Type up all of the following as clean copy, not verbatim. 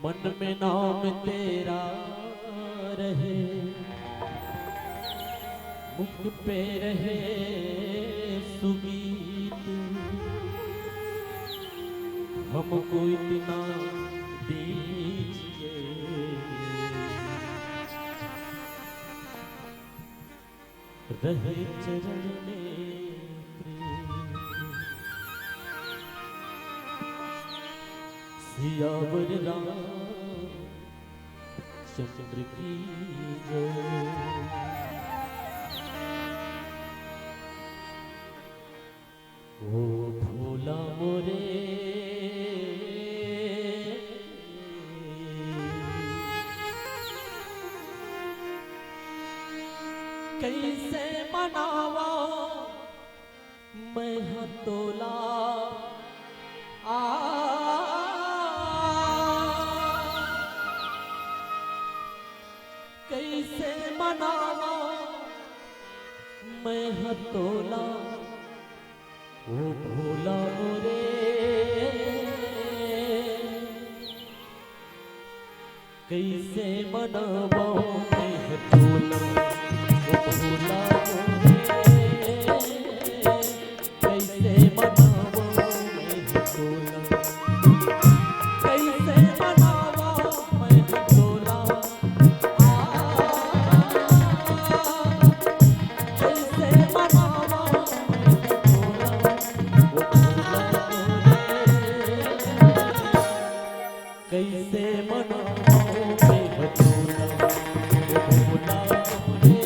मन में नाम तेरा रहे, मुख पे रहे सुगीत, हमको इतना दीजिए रहे चरण में प्रेम। सियावर रामचंद्र की जय। ओ भोला मोरे कैसे मनावा मैं हतोला आ कैसे मनावा मैं हतोला ओ भोला मोरे कैसे मनावा मैं हतोला भोला मोरे कैसे मनावा मैं हतोला कैसे मनावा मैं हतोला कैसे मनावा मैं हतोला वो भोला मोरे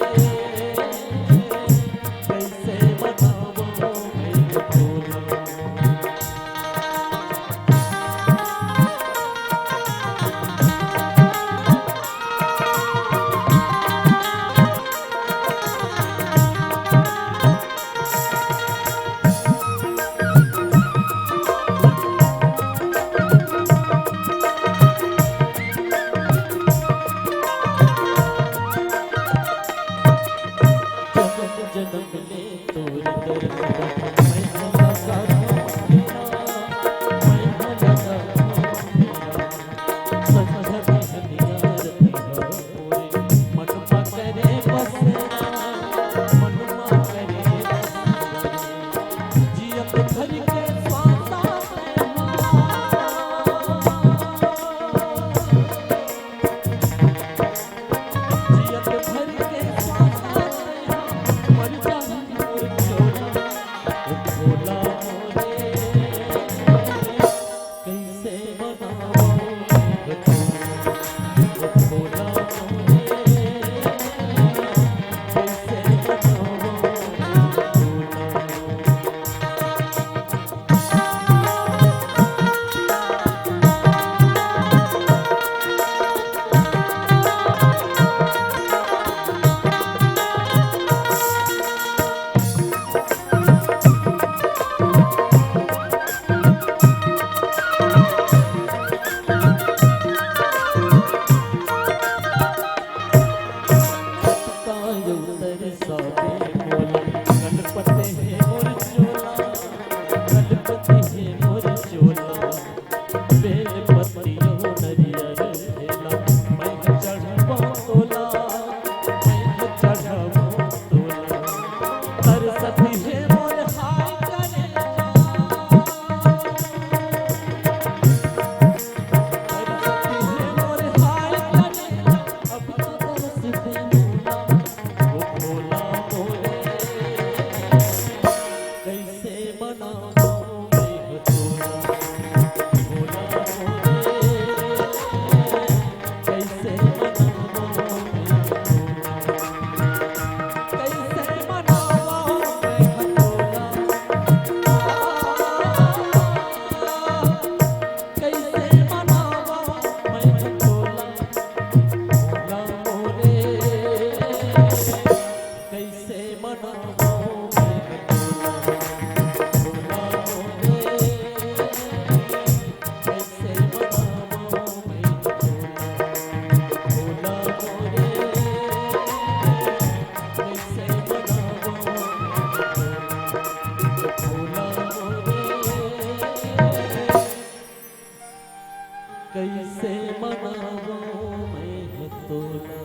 कैसे मनावा मैं हतोला वो भोला मनाऊं मैं तोला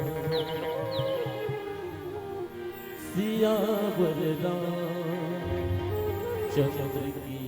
सियावर रामचंद्र की